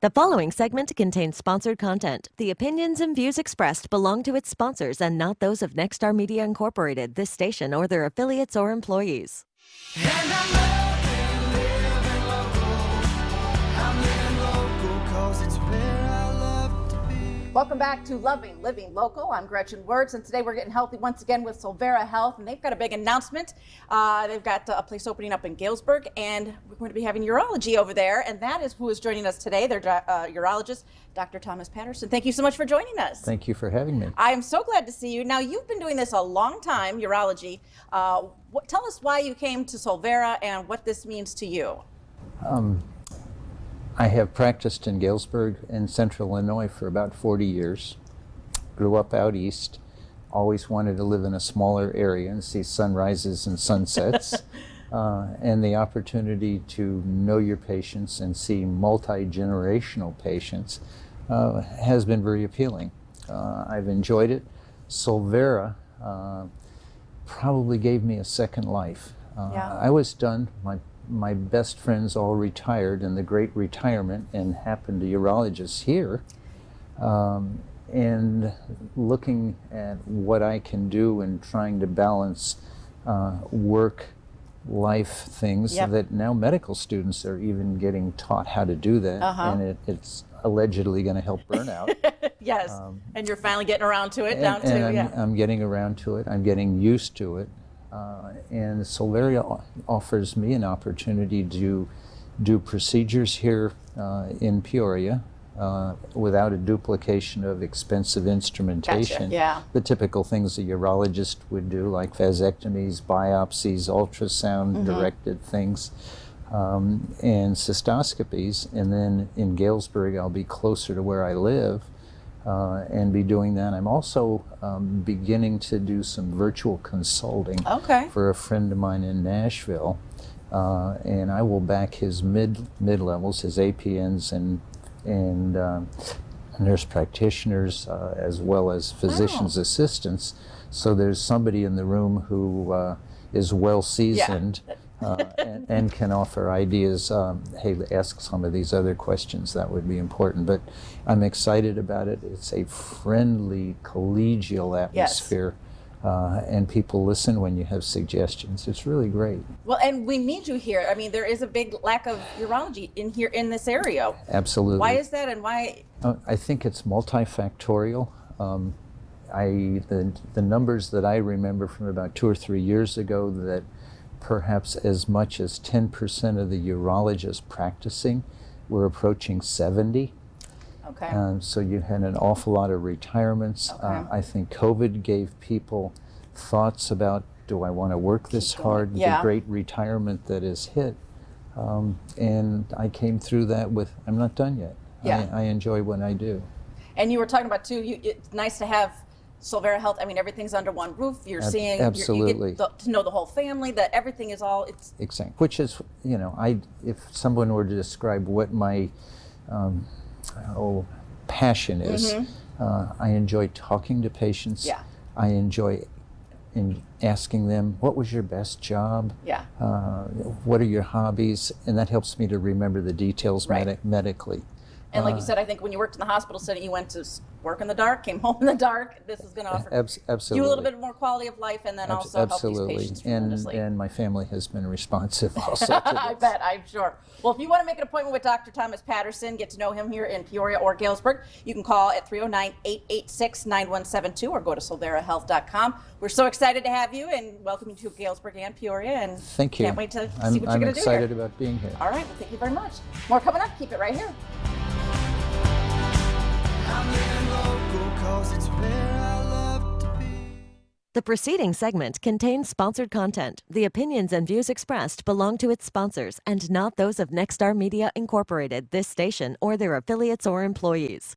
The following segment contains sponsored content. The opinions and views expressed belong to its sponsors and not those of Nexstar Media Incorporated, this station, or their affiliates or employees. And I'm living local. I'm living local 'cause it's where I love to be. Welcome back to Loving Living Local. I'm Gretchen Wirtz, and today we're getting healthy once again with Solvera Health, and they've got a big announcement. They've got a place opening up in Galesburg, and we're going to be having urology over there, and that is who is joining us today. They're urologist, Dr. Thomas Patterson. Thank you so much for joining us. Thank you for having me. I am so glad to see you. Now, you've been doing this a long time, urology. Tell us why you came to Solvera and what this means to you. I have practiced in Galesburg in central Illinois for about 40 years. Grew up out east. Always wanted to live in a smaller area and see sunrises and sunsets. And the opportunity to know your patients and see multi-generational patients has been very appealing. I've enjoyed it. Solvera probably gave me a second life. I was done. My best friends all retired in the great retirement and happened to urologists here. And looking at what I can do and trying to balance work-life things that now medical students are even getting taught how to do that, and it's allegedly going to help burnout. Yes, and you're finally getting around to it I'm getting around to it. I'm getting used to it. And Solvera offers me an opportunity to do procedures here in Peoria without a duplication of expensive instrumentation. Gotcha. The typical things a urologist would do, like vasectomies, biopsies, ultrasound directed things, and cystoscopies. And then in Galesburg, I'll be closer to where I live and be doing that. I'm also beginning to do some virtual consulting for a friend of mine in Nashville, and I will back his mid-levels, his APNs and nurse practitioners, as well as physician's assistants. So there's somebody in the room who is well seasoned. And can offer ideas. Hey, ask some of these other questions. That would be important. But I'm excited about it. It's a friendly, collegial atmosphere, and people listen when you have suggestions. It's really great. Well, and we need you here. I mean, there is a big lack of urology in here in this area. Absolutely. Why is that, and why? I think it's multifactorial. The numbers that I remember from about 2 or 3 years ago, that perhaps as much as 10% of the urologists practicing were approaching 70. So you had an awful lot of retirements. I think COVID gave people thoughts about, do I want to work this hard? The great retirement that is hit. And I came through that with, I'm not done yet. I enjoy what I do. And you were talking about, too, it's nice to have Solvera Health. I mean, everything's under one roof. You're seeing, absolutely. you get to know the whole family, that everything is all, it's... Exactly. Which is, you know, if someone were to describe what my passion is, I enjoy talking to patients. I enjoy asking them, what was your best job? What are your hobbies? And that helps me to remember the details medically. And like you said, I think when you worked in the hospital setting, you went to work in the dark, came home in the dark. This is going to offer you a little bit more quality of life, and then also help these patients tremendously. And my family has been responsive also to this. I bet, I'm sure. Well, if you want to make an appointment with Dr. Thomas Patterson, get to know him here in Peoria or Galesburg, you can call at 309-886-9172 or go to solverahealth.com. We're so excited to have you and welcome you to Galesburg and Peoria. And thank you. Can't wait to see what you're going to do here. I'm excited about being here. All right, well, thank you very much. More coming up. Keep it right here. I'm living local 'cause it's where I love to be. The preceding segment contains sponsored content. The opinions and views expressed belong to its sponsors and not those of Nexstar Media Incorporated, this station, or their affiliates or employees.